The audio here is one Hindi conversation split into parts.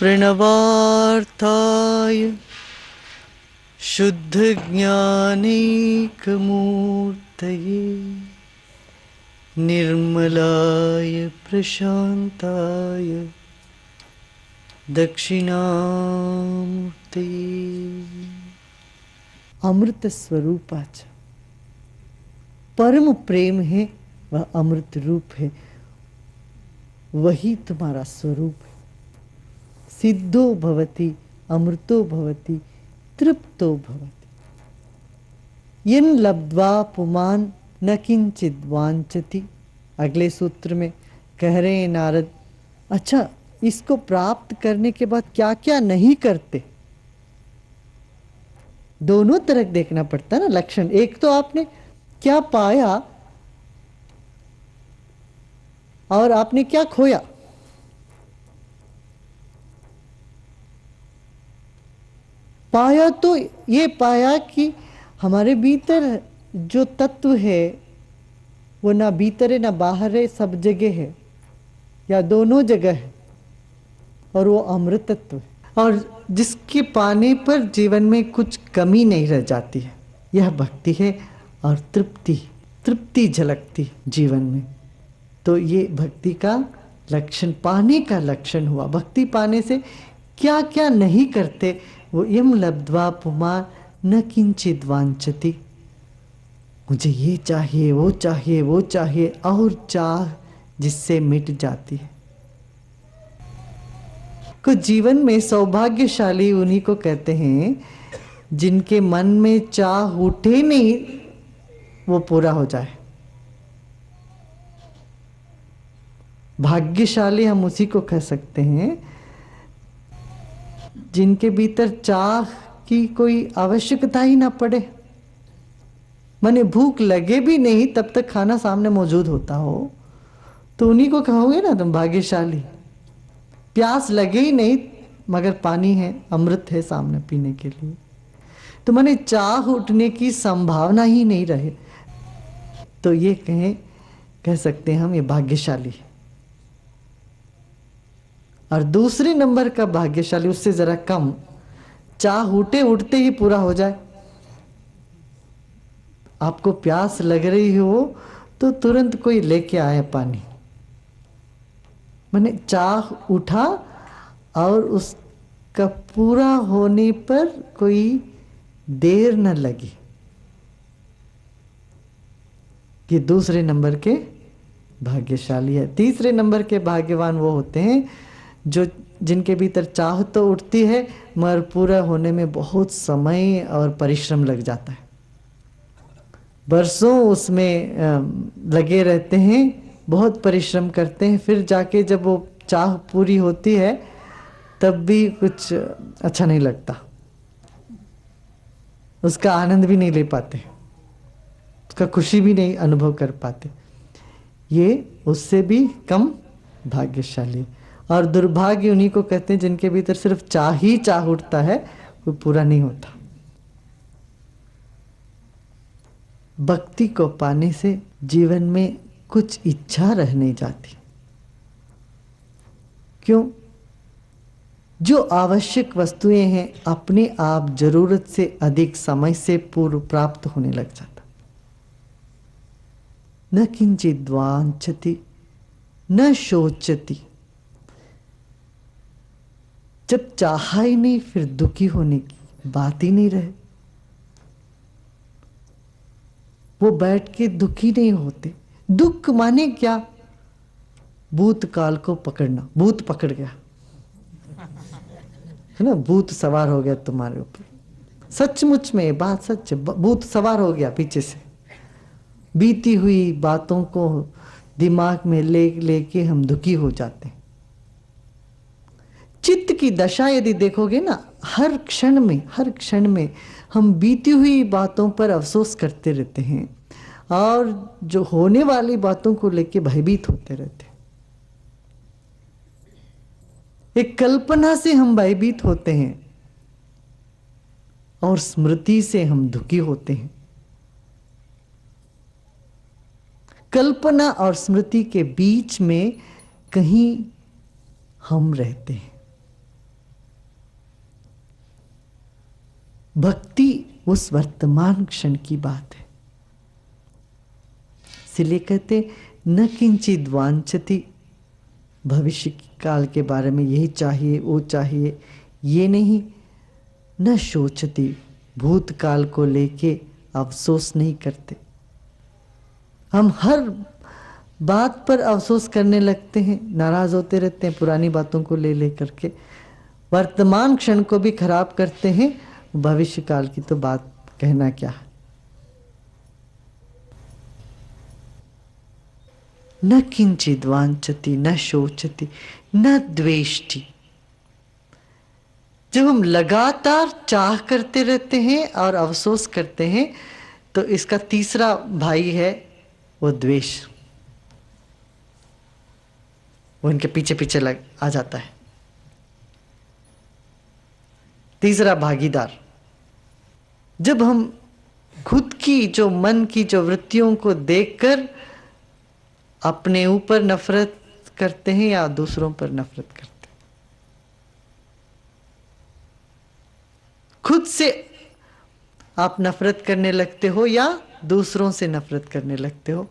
प्रणवार्थाय शुद्धज्ञानैकमूर्तये निर्मलाय प्रशान्ताय दक्षिणामूर्तये। अमृत स्वरूपाच परम प्रेम है, वह अमृत रूप है, वही तुम्हारा स्वरूप है। सिद्धो भवति अमृतो भवति तृप्तो भवति। यन् लब्ध्वा पुमान् न किंचित् वांछति। अगले सूत्र में कह रहे हैं नारद, अच्छा इसको प्राप्त करने के बाद क्या क्या नहीं करते। दोनों तरह देखना पड़ता है ना लक्षण। एक तो आपने क्या पाया और आपने क्या खोया। पाया तो ये पाया कि हमारे भीतर जो तत्व है वो ना भीतर है ना बाहर है, सब जगह है या दोनों जगह है, और वो अमृत तत्व है और जिसके पाने पर जीवन में कुछ कमी नहीं रह जाती है। यह भक्ति है और तृप्ति झलकती जीवन में। तो ये भक्ति का लक्षण, पाने का लक्षण हुआ। भक्ति पाने से क्या क्या नहीं करते वो, यम लब्ध्वा पुमान् न किंचित् वांछति। मुझे ये चाहिए वो चाहिए वो चाहिए, और चाह जिससे मिट जाती है। कुछ जीवन में सौभाग्यशाली उन्हीं को कहते हैं जिनके मन में चाह उठे नहीं वो पूरा हो जाए। भाग्यशाली हम उसी को कह सकते हैं जिनके भीतर चाह की कोई आवश्यकता ही ना पड़े। माने भूख लगे भी नहीं तब तक खाना सामने मौजूद होता हो, तो उन्हीं को कहोगे ना तुम भाग्यशाली। प्यास लगे ही नहीं मगर पानी है, अमृत है सामने पीने के लिए, तो माने चाह उठने की संभावना ही नहीं रहे, तो ये कह सकते हैं हम ये भाग्यशाली है। और दूसरे नंबर का भाग्यशाली उससे जरा कम, चाह उठते ही पूरा हो जाए। आपको प्यास लग रही हो तो तुरंत कोई लेके आए पानी। माने चाह उठा और उसका पूरा होने पर कोई देर न लगी। ये दूसरे नंबर के भाग्यशाली है। तीसरे नंबर के भाग्यवान वो होते हैं जिनके भीतर चाह तो उठती है मगर पूरा होने में बहुत समय और परिश्रम लग जाता है। बरसों उसमें लगे रहते हैं, बहुत परिश्रम करते हैं, फिर जाके जब वो चाह पूरी होती है तब भी कुछ अच्छा नहीं लगता, उसका आनंद भी नहीं ले पाते, उसका खुशी भी नहीं अनुभव कर पाते। ये उससे भी कम भाग्यशाली। और दुर्भाग्य उन्हीं को कहते हैं जिनके भीतर सिर्फ चाह उठता है, कोई पूरा नहीं होता। भक्ति को पाने से जीवन में कुछ इच्छा रह नहीं जाती। क्यों? जो आवश्यक वस्तुएं हैं अपने आप जरूरत से अधिक समय से पूर्व प्राप्त होने लग जाता। न किंचित् वांछति न शोचति। जब चाहा ही नहीं फिर दुखी होने की बात ही नहीं रहे। वो बैठ के दुखी नहीं होते। दुख माने क्या? भूतकाल को पकड़ना। भूत पकड़ गया है ना, भूत सवार हो गया तुम्हारे ऊपर। सचमुच में बात सच है, भूत सवार हो गया पीछे से। बीती हुई बातों को दिमाग में लेके हम दुखी हो जाते हैं। चित्त की दशा यदि देखोगे ना, हर क्षण में हम बीती हुई बातों पर अफसोस करते रहते हैं और जो होने वाली बातों को लेके भयभीत होते रहते हैं। एक कल्पना से हम भयभीत होते हैं और स्मृति से हम दुखी होते हैं। कल्पना और स्मृति के बीच में कहीं हम रहते हैं। भक्ति उस वर्तमान क्षण की बात है। इसलिए कहते न किंचित वांछति, भविष्य काल के बारे में यही चाहिए वो चाहिए ये नहीं। न शोचति, भूतकाल को लेके अफसोस नहीं करते। हम हर बात पर अफसोस करने लगते हैं, नाराज होते रहते हैं पुरानी बातों को ले ले करके, वर्तमान क्षण को भी खराब करते हैं, भविष्य काल की तो बात कहना क्या है। न किंचित वांछति न शोचति न द्वेष्टि। जब हम लगातार चाह करते रहते हैं और अफसोस करते हैं तो इसका तीसरा भाई है वो द्वेष, वो इनके पीछे पीछे लग आ जाता है। तीसरा भागीदार, जब हम खुद की जो मन की जो वृत्तियों को देखकर अपने ऊपर नफरत करते हैं या दूसरों पर नफरत करते हैं, खुद से आप नफरत करने लगते हो या दूसरों से नफरत करने लगते हो,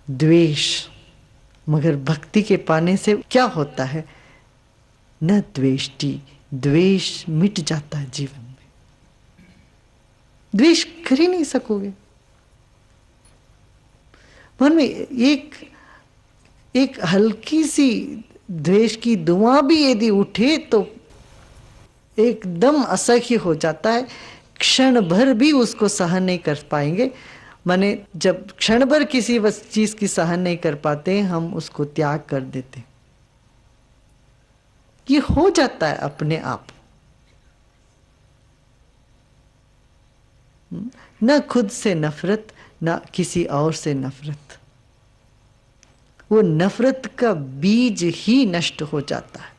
द्वेष। मगर भक्ति के पाने से क्या होता है, न द्वेष्टि, द्वेष मिट जाता है जीवन में। द्वेष कर ही नहीं सकोगे। मन में एक हल्की सी द्वेष की धुआं भी यदि उठे तो एकदम असह्य हो जाता है, क्षण भर भी उसको सहन नहीं कर पाएंगे। माने जब क्षण भर किसी चीज की सहन नहीं कर पाते हम उसको त्याग कर देते, ये हो जाता है अपने आप। न खुद से नफरत न किसी और से नफरत, वो नफरत का बीज ही नष्ट हो जाता है।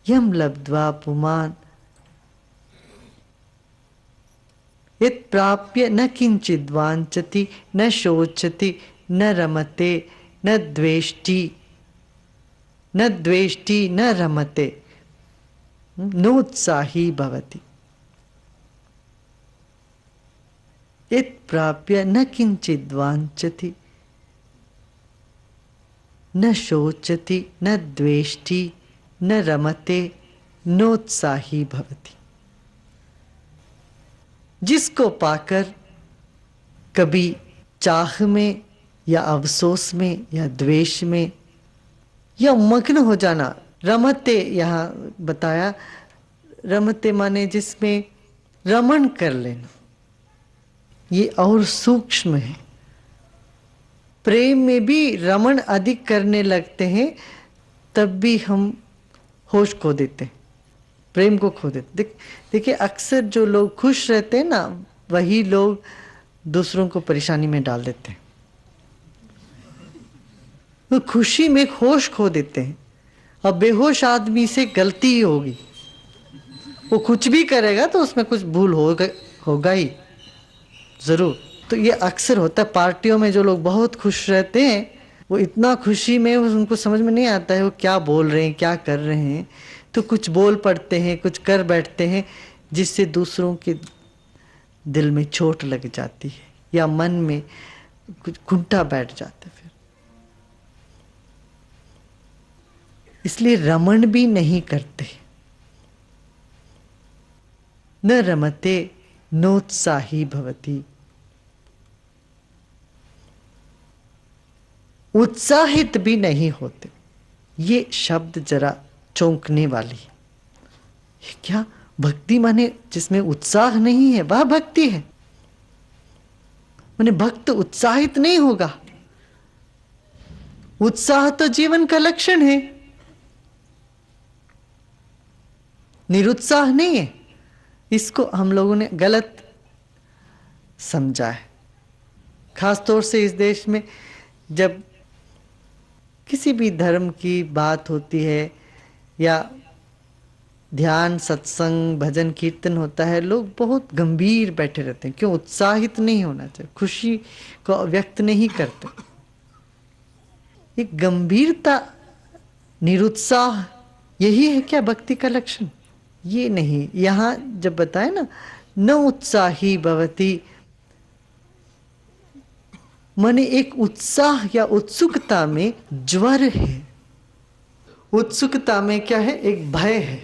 यम लब्ध्वा पुमान यत् प्राप्य न किंचित् वांछति न शोचति न रमते न द्वेष्टि न रमते नोत्साही भवति। यत् प्राप्य न किंचित् वांछति न शोचति न द्वेष्टि न रमते नोत्साही भवति। जिसको पाकर कभी चाह में या अफसोस में या द्वेष में या मग्न हो जाना, रमते यहाँ बताया, रमते माने जिसमें रमण कर लेना, ये और सूक्ष्म है। प्रेम में भी रमण अधिक करने लगते हैं तब भी हम होश खो देते, प्रेम को खो देते। देखिए अक्सर जो लोग खुश रहते हैं ना वही लोग दूसरों को परेशानी में डाल देते हैं। वो खुशी में होश खो देते हैं। अब बेहोश आदमी से गलती ही होगी, वो कुछ भी करेगा तो उसमें कुछ भूल होगा ही जरूर। तो ये अक्सर होता है पार्टियों में, जो लोग बहुत खुश रहते हैं वो इतना खुशी में उनको समझ में नहीं आता है वो क्या बोल रहे हैं क्या कर रहे हैं, तो कुछ बोल पड़ते हैं कुछ कर बैठते हैं जिससे दूसरों के दिल में चोट लग जाती है या मन में कुछ घुंटा बैठ जाता है। फिर इसलिए रमण भी नहीं करते। न रमते नोत्साही भवति, उत्साहित भी नहीं होते। ये शब्द जरा चौंकने वाली है। क्या भक्ति माने जिसमें उत्साह नहीं है वह भक्ति है? माने भक्त उत्साहित नहीं होगा। उत्साह तो जीवन का लक्षण है, निरुत्साह नहीं है। इसको हम लोगों ने गलत समझा है। खासतौर से इस देश में जब किसी भी धर्म की बात होती है या ध्यान सत्संग भजन कीर्तन होता है, लोग बहुत गंभीर बैठे रहते हैं। क्यों? उत्साहित नहीं होना चाहिए, खुशी को व्यक्त नहीं करते। एक गंभीरता, निरुत्साह यही है क्या भक्ति का लक्षण? ये नहीं। यहां जब बताए ना, न उत्साही भवती, माने एक उत्साह या उत्सुकता में ज्वर है। उत्सुकता में क्या है? एक भय है।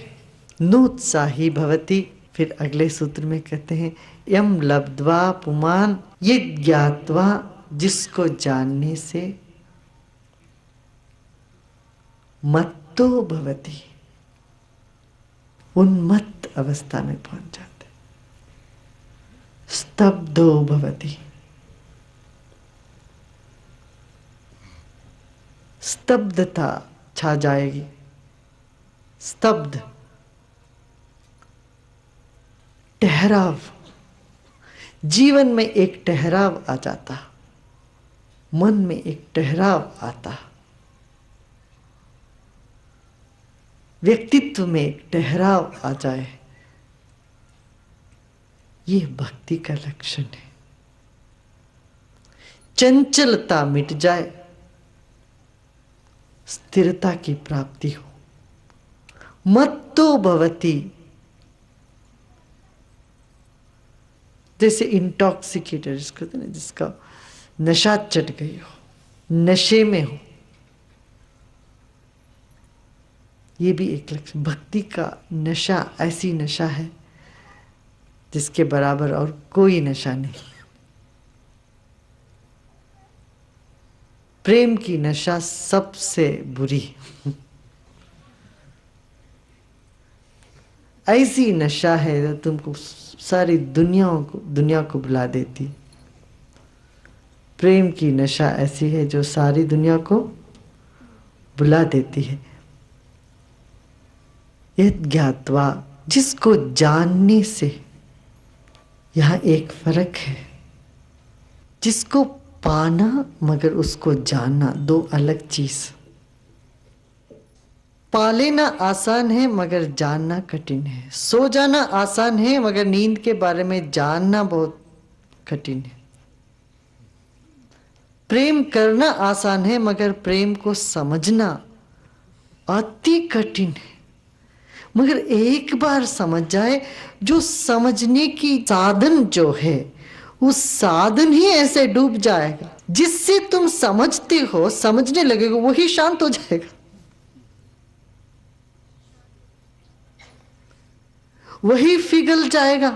नोत्साही भवती। फिर अगले सूत्र में कहते हैं यम लब्ध्वा पुमान, ये ज्ञात्वा, जिसको जानने से, मत्तो भवती, उन्मत्त अवस्था में पहुंच जाते, स्तब्धो भवती, स्तब्धता छा जाएगी। स्तब्ध, ठहराव, जीवन में एक ठहराव आ जाता, मन में एक ठहराव आता, व्यक्तित्व में एक ठहराव आ जाए, ये भक्ति का लक्षण है। चंचलता मिट जाए, स्थिरता की प्राप्ति हो। मत्तो भवती, जैसे इंटॉक्सिकेटेड जिसको कहते हैं, जिसका नशा चढ़ गई हो, नशे में हो, ये भी एक लक्षण। भक्ति का नशा ऐसी नशा है जिसके बराबर और कोई नशा नहीं। प्रेम की नशा सबसे बुरी, ऐसी नशा है जो तुमको सारी दुनिया को बुला देती। प्रेम की नशा ऐसी है जो सारी दुनिया को बुला देती है। यह ज्ञात्वा, जिसको जानने से, यहां एक फर्क है। जिसको पाना मगर उसको जानना, दो अलग चीज। पा लेना आसान है मगर जानना कठिन है। सो जाना आसान है मगर नींद के बारे में जानना बहुत कठिन है। प्रेम करना आसान है मगर प्रेम को समझना अति कठिन है। मगर एक बार समझ जाए, जो समझने की साधन जो है, उस साधन ही ऐसे डूब जाएगा, जिससे तुम समझते हो, समझने लगेगा, वही शांत हो जाएगा, वही पिघल जाएगा।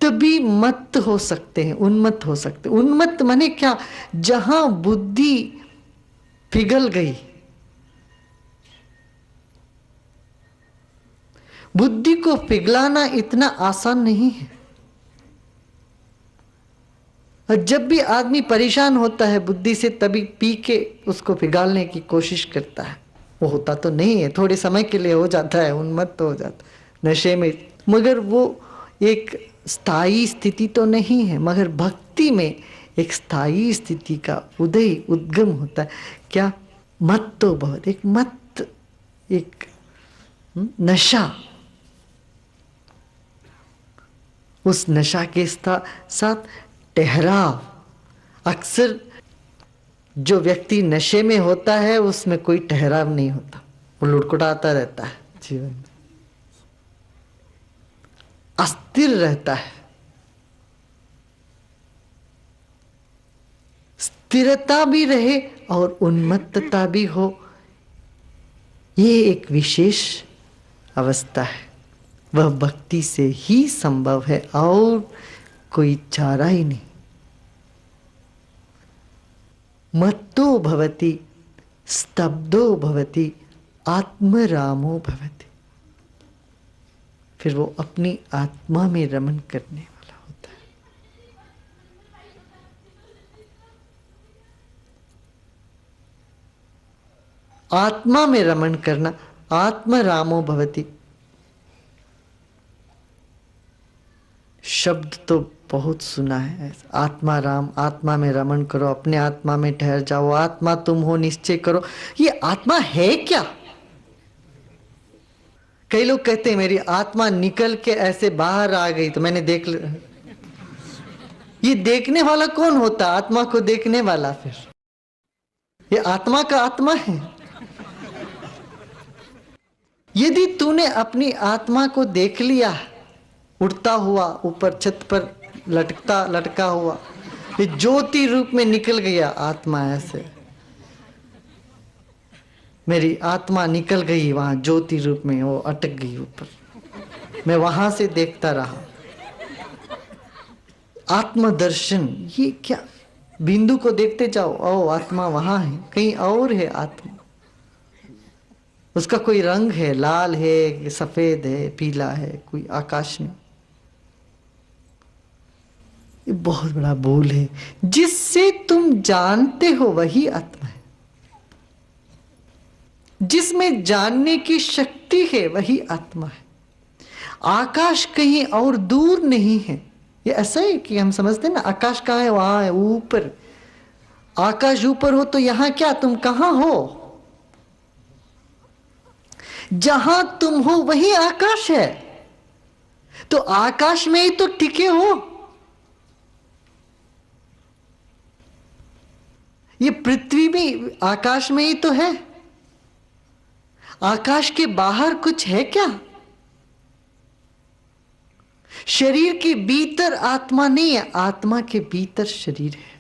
तभी मत हो सकते हैं, उन्मत्त हो सकते। उन्मत्त माने क्या? जहां बुद्धि पिघल गई। बुद्धि को पिघलाना इतना आसान नहीं है। और जब भी आदमी परेशान होता है बुद्धि से, तभी पी के उसको पिघालने की कोशिश करता है। वो होता तो नहीं है, थोड़े समय के लिए हो जाता है, उन्मत्त हो जाता है नशे में, मगर वो एक स्थायी स्थिति तो नहीं है। मगर भक्ति में एक स्थायी स्थिति का उदय उद्गम होता है। क्या? मत तो बहुत, एक मत, एक नशा। उस नशा के साथ ठहराव। अक्सर जो व्यक्ति नशे में होता है उसमें कोई ठहराव नहीं होता, वो लुढ़कुड़ाता रहता है, जीवन में अस्थिर रहता है। स्थिरता भी रहे और उन्मत्तता भी हो, ये एक विशेष अवस्था है। वह भक्ति से ही संभव है और कोई चारा ही नहीं। मत्तो भवति, स्तब्धो भवति, आत्मरामो भवति। फिर वो अपनी आत्मा में रमण करने वाला होता है। आत्मा में रमण करना, आत्मरामो भवति। शब्द तो बहुत सुना है, आत्मा राम, आत्मा में रमण करो, अपने आत्मा में ठहर जाओ, आत्मा तुम हो निश्चय करो। ये आत्मा है क्या? कई लोग कहते हैं मेरी आत्मा निकल के ऐसे बाहर आ गई, तो मैंने देख लिया। ये देखने वाला कौन होता? आत्मा को देखने वाला। फिर ये आत्मा का आत्मा है। यदि तूने अपनी आत्मा को देख लिया उड़ता हुआ ऊपर छत पर लटका हुआ, ये ज्योति रूप में निकल गया आत्मा, ऐसे मेरी आत्मा निकल गई वहां ज्योति रूप में, वो अटक गई ऊपर, मैं वहां से देखता रहा। आत्मदर्शन, ये क्या? बिंदु को देखते जाओ, ओ आत्मा वहां है, कहीं और है आत्मा, उसका कोई रंग है, लाल है, सफेद है, पीला है, कोई आकाश में। ये बहुत बड़ा भूल है। जिससे तुम जानते हो वही आत्मा है, जिसमें जानने की शक्ति है वही आत्मा है। आकाश कहीं और दूर नहीं है। ये ऐसा है कि हम समझते हैं ना, आकाश कहाँ है, वहां है ऊपर। आकाश ऊपर हो तो यहां क्या, तुम कहां हो? जहां तुम हो वही आकाश है, तो आकाश में ही तो टिके हो। ये पृथ्वी भी आकाश में ही तो है। आकाश के बाहर कुछ है क्या? शरीर के भीतर आत्मा नहीं है, आत्मा के भीतर शरीर है।